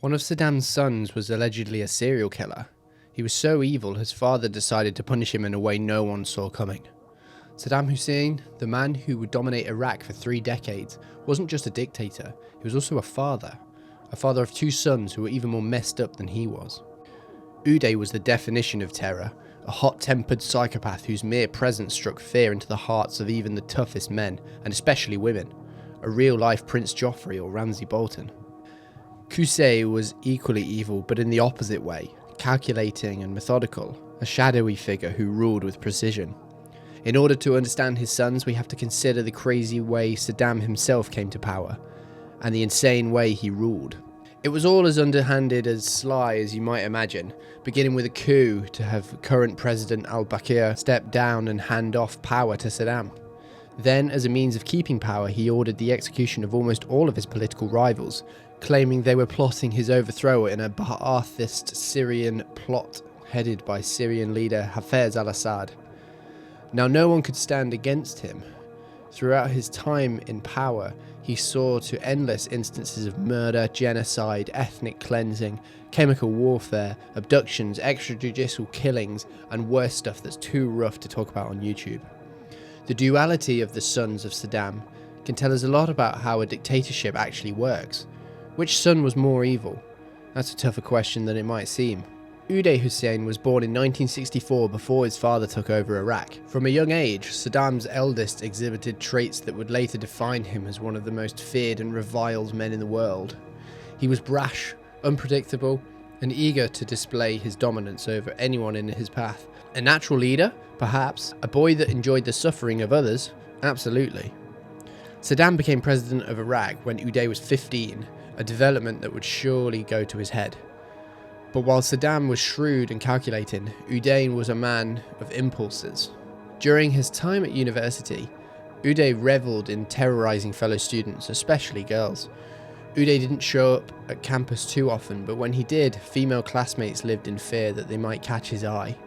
One of Saddam's sons was allegedly a serial killer. He was so evil his father decided to punish him in a way no one saw coming. Saddam Hussein, the man who would dominate Iraq for 3 decades, wasn't just a dictator, he was also a father of 2 sons who were even more messed up than he was. Uday was the definition of terror, a hot-tempered psychopath whose mere presence struck fear into the hearts of even the toughest men, and especially women, a real-life Prince Joffrey or Ramsay Bolton. Qusay was equally evil, but in the opposite way, calculating and methodical, a shadowy figure who ruled with precision. In order to understand his sons, we have to consider the crazy way Saddam himself came to power, and the insane way he ruled. It was all as underhanded as sly as you might imagine, beginning with a coup to have current President al-Bakir step down and hand off power to Saddam. Then, as a means of keeping power, he ordered the execution of almost all of his political rivals, claiming they were plotting his overthrow in a Ba'athist Syrian plot headed by Syrian leader Hafez al-Assad. Now, no one could stand against him. Throughout his time in power, he saw to endless instances of murder, genocide, ethnic cleansing, chemical warfare, abductions, extrajudicial killings, and worse stuff that's too rough to talk about on YouTube. The duality of the sons of Saddam can tell us a lot about how a dictatorship actually works. Which son was more evil? That's a tougher question than it might seem. Uday Hussein was born in 1964 before his father took over Iraq. From a young age, Saddam's eldest exhibited traits that would later define him as one of the most feared and reviled men in the world. He was brash, unpredictable, and eager to display his dominance over anyone in his path. A natural leader? Perhaps. A boy that enjoyed the suffering of others? Absolutely. Saddam became president of Iraq when Uday was 15, a development that would surely go to his head. But while Saddam was shrewd and calculating, Uday was a man of impulses. During his time at university, Uday revelled in terrorising fellow students, especially girls. Uday didn't show up at campus too often, but when he did, female classmates lived in fear that they might catch his eye.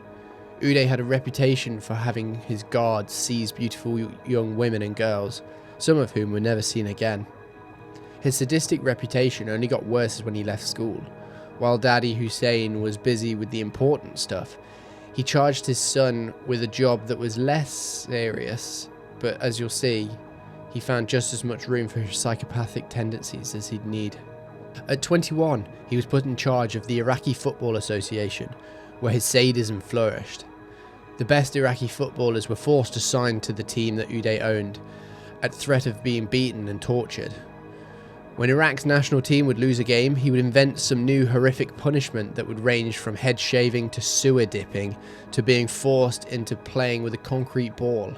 Uday had a reputation for having his guards seize beautiful young women and girls, some of whom were never seen again. His sadistic reputation only got worse when he left school. While Daddy Hussein was busy with the important stuff, he charged his son with a job that was less serious, but as you'll see, he found just as much room for his psychopathic tendencies as he'd need. At 21, he was put in charge of the Iraqi Football Association, where his sadism flourished. The best Iraqi footballers were forced to sign to the team that Uday owned, at threat of being beaten and tortured. When Iraq's national team would lose a game, he would invent some new horrific punishment that would range from head shaving to sewer dipping to being forced into playing with a concrete ball.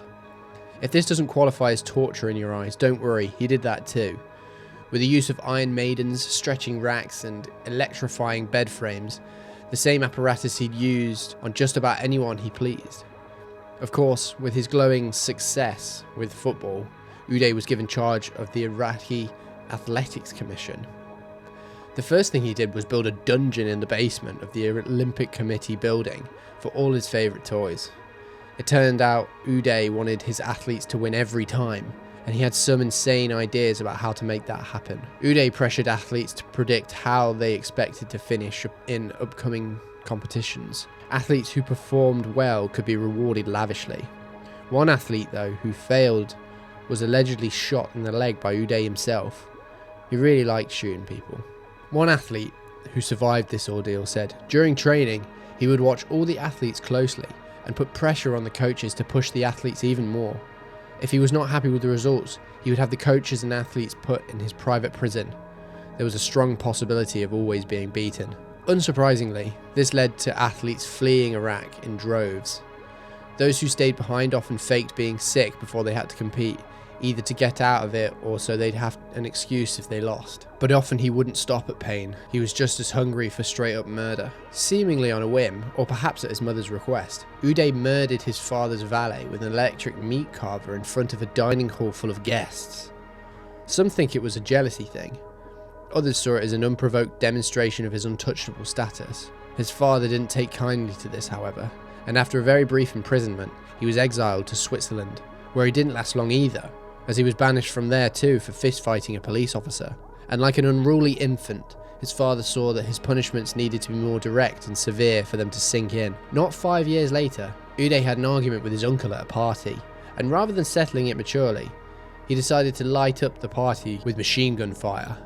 If this doesn't qualify as torture in your eyes, don't worry, he did that too. With the use of iron maidens, stretching racks and electrifying bed frames, the same apparatus he'd used on just about anyone he pleased. Of course, with his glowing success with football, Uday was given charge of the Iraqi Athletics Commission. The first thing he did was build a dungeon in the basement of the Olympic Committee building for all his favourite toys. It turned out Uday wanted his athletes to win every time, and he had some insane ideas about how to make that happen. Uday pressured athletes to predict how they expected to finish in upcoming competitions. Athletes who performed well could be rewarded lavishly. One athlete, though, who failed was allegedly shot in the leg by Uday himself. He really liked shooting people. One athlete who survived this ordeal said, during training, he would watch all the athletes closely and put pressure on the coaches to push the athletes even more. If he was not happy with the results, he would have the coaches and athletes put in his private prison. There was a strong possibility of always being beaten. Unsurprisingly, this led to athletes fleeing Iraq in droves. Those who stayed behind often faked being sick before they had to compete, either to get out of it or so they'd have an excuse if they lost. But often he wouldn't stop at pain. He was just as hungry for straight up murder. Seemingly on a whim, or perhaps at his mother's request, Uday murdered his father's valet with an electric meat carver in front of a dining hall full of guests. Some think it was a jealousy thing. Others saw it as an unprovoked demonstration of his untouchable status. His father didn't take kindly to this, however, and after a very brief imprisonment, he was exiled to Switzerland, where he didn't last long either, as he was banished from there too for fist-fighting a police officer. And like an unruly infant, his father saw that his punishments needed to be more direct and severe for them to sink in. Not 5 years later, Uday had an argument with his uncle at a party, and rather than settling it maturely, he decided to light up the party with machine gun fire.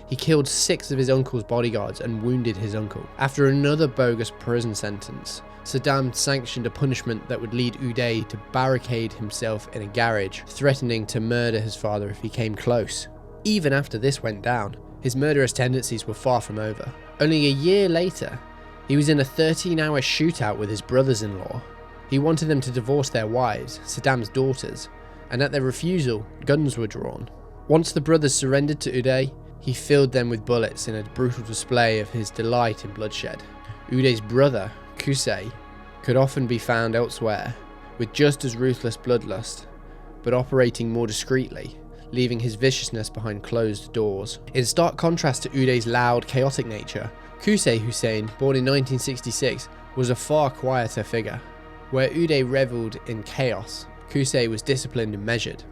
He killed 6 of his uncle's bodyguards and wounded his uncle. After another bogus prison sentence, Saddam sanctioned a punishment that would lead Uday to barricade himself in a garage, threatening to murder his father if he came close. Even after this went down, his murderous tendencies were far from over. Only a year later, he was in a 13-hour shootout with his brothers-in-law. He wanted them to divorce their wives, Saddam's daughters, and at their refusal, guns were drawn. Once the brothers surrendered to Uday, he filled them with bullets in a brutal display of his delight in bloodshed. Uday's brother, Qusay, could often be found elsewhere, with just as ruthless bloodlust, but operating more discreetly, leaving his viciousness behind closed doors. In stark contrast to Uday's loud, chaotic nature, Qusay Hussein, born in 1966, was a far quieter figure. Where Uday revelled in chaos, Qusay was disciplined and measured.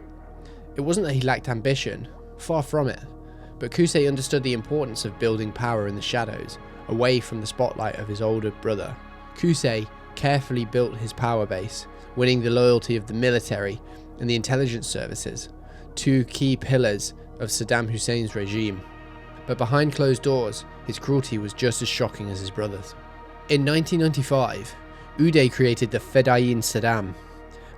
It wasn't that he lacked ambition, far from it, but Qusay understood the importance of building power in the shadows, away from the spotlight of his older brother. Qusay carefully built his power base, winning the loyalty of the military and the intelligence services, 2 key pillars of Saddam Hussein's regime. But behind closed doors, his cruelty was just as shocking as his brother's. In 1995, Uday created the Fedayeen Saddam,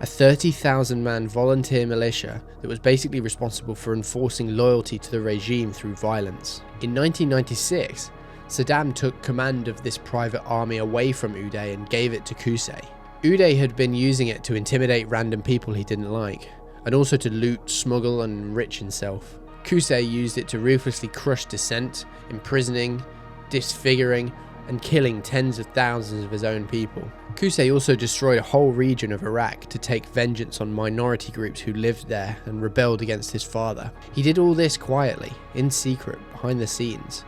a 30,000-man volunteer militia that was basically responsible for enforcing loyalty to the regime through violence. In 1996, Saddam took command of this private army away from Uday and gave it to Qusay. Uday had been using it to intimidate random people he didn't like, and also to loot, smuggle and enrich himself. Qusay used it to ruthlessly crush dissent, imprisoning, disfiguring and killing tens of thousands of his own people. Qusay also destroyed a whole region of Iraq to take vengeance on minority groups who lived there and rebelled against his father. He did all this quietly, in secret, behind the scenes.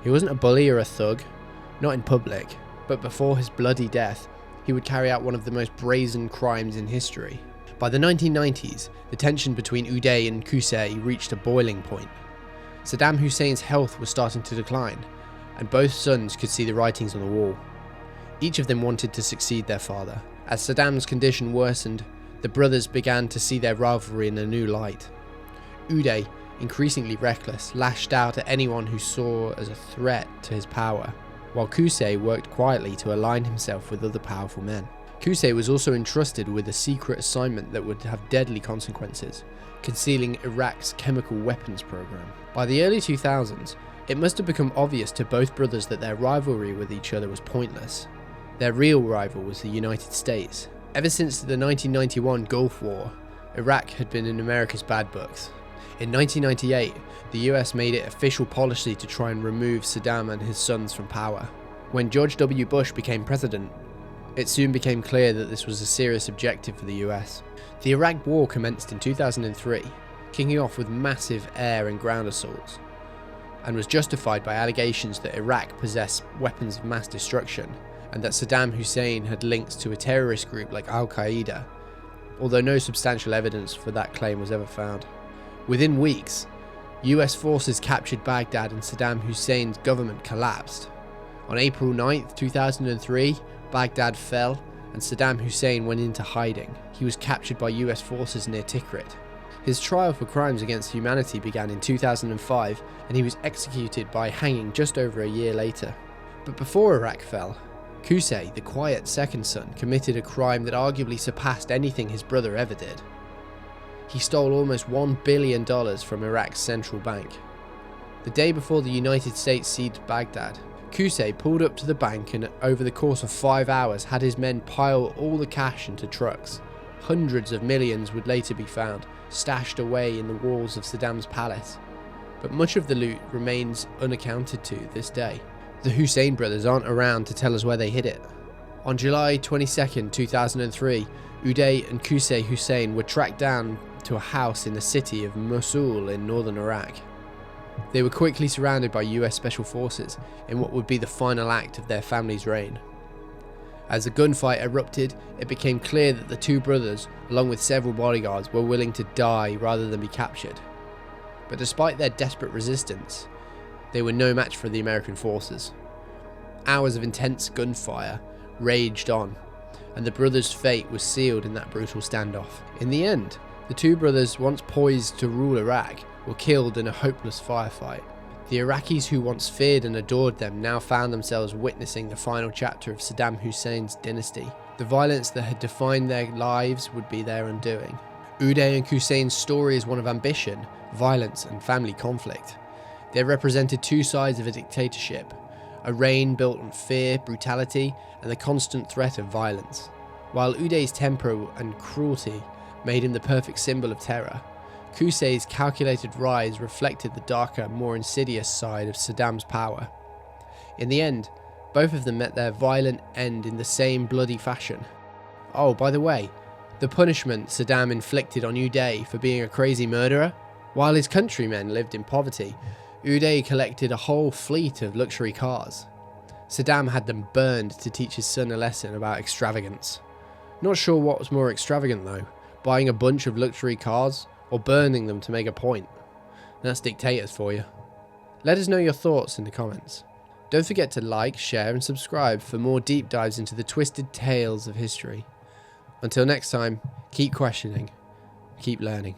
He wasn't a bully or a thug, not in public, but before his bloody death, he would carry out one of the most brazen crimes in history. By the 1990s, the tension between Uday and Qusay reached a boiling point. Saddam Hussein's health was starting to decline, and both sons could see the writings on the wall. Each of them wanted to succeed their father. As Saddam's condition worsened, the brothers began to see their rivalry in a new light. Uday, increasingly reckless, lashed out at anyone who saw as a threat to his power, while Qusay worked quietly to align himself with other powerful men. Qusay was also entrusted with a secret assignment that would have deadly consequences, concealing Iraq's chemical weapons program. By the early 2000s, it must have become obvious to both brothers that their rivalry with each other was pointless. Their real rival was the United States. Ever since the 1991 Gulf War, Iraq had been in America's bad books. In 1998, the US made it official policy to try and remove Saddam and his sons from power. When George W. Bush became president, it soon became clear that this was a serious objective for the US. The Iraq War commenced in 2003, kicking off with massive air and ground assaults, and was justified by allegations that Iraq possessed weapons of mass destruction and that Saddam Hussein had links to a terrorist group like Al-Qaeda, although no substantial evidence for that claim was ever found. Within weeks, US forces captured Baghdad and Saddam Hussein's government collapsed. On April 9, 2003, Baghdad fell and Saddam Hussein went into hiding. He was captured by US forces near Tikrit. His trial for crimes against humanity began in 2005 and he was executed by hanging just over a year later. But before Iraq fell, Qusay, the quiet second son, committed a crime that arguably surpassed anything his brother ever did. He stole almost $1 billion from Iraq's central bank. The day before the United States sieged Baghdad, Qusay pulled up to the bank and over the course of 5 hours had his men pile all the cash into trucks. Hundreds of millions would later be found, stashed away in the walls of Saddam's palace. But much of the loot remains unaccounted to this day. The Hussein brothers aren't around to tell us where they hid it. On July 22, 2003, Uday and Qusay Hussein were tracked down to a house in the city of Mosul in northern Iraq. They were quickly surrounded by US Special Forces in what would be the final act of their family's reign. As the gunfight erupted, it became clear that the two brothers, along with several bodyguards, were willing to die rather than be captured. But despite their desperate resistance, they were no match for the American forces. Hours of intense gunfire raged on, and the brothers' fate was sealed in that brutal standoff. In the end, the two brothers, once poised to rule Iraq, were killed in a hopeless firefight. The Iraqis who once feared and adored them now found themselves witnessing the final chapter of Saddam Hussein's dynasty. The violence that had defined their lives would be their undoing. Uday and Qusay's story is one of ambition, violence and family conflict. They represented two sides of a dictatorship, a reign built on fear, brutality and the constant threat of violence. While Uday's temper and cruelty made him the perfect symbol of terror, Qusay's calculated rise reflected the darker, more insidious side of Saddam's power. In the end, both of them met their violent end in the same bloody fashion. Oh, by the way, the punishment Saddam inflicted on Uday for being a crazy murderer? While his countrymen lived in poverty, Uday collected a whole fleet of luxury cars. Saddam had them burned to teach his son a lesson about extravagance. Not sure what was more extravagant though, buying a bunch of luxury cars or burning them to make a point. That's dictators for you. Let us know your thoughts in the comments. Don't forget to like, share and subscribe for more deep dives into the twisted tales of history. Until next time, keep questioning, keep learning.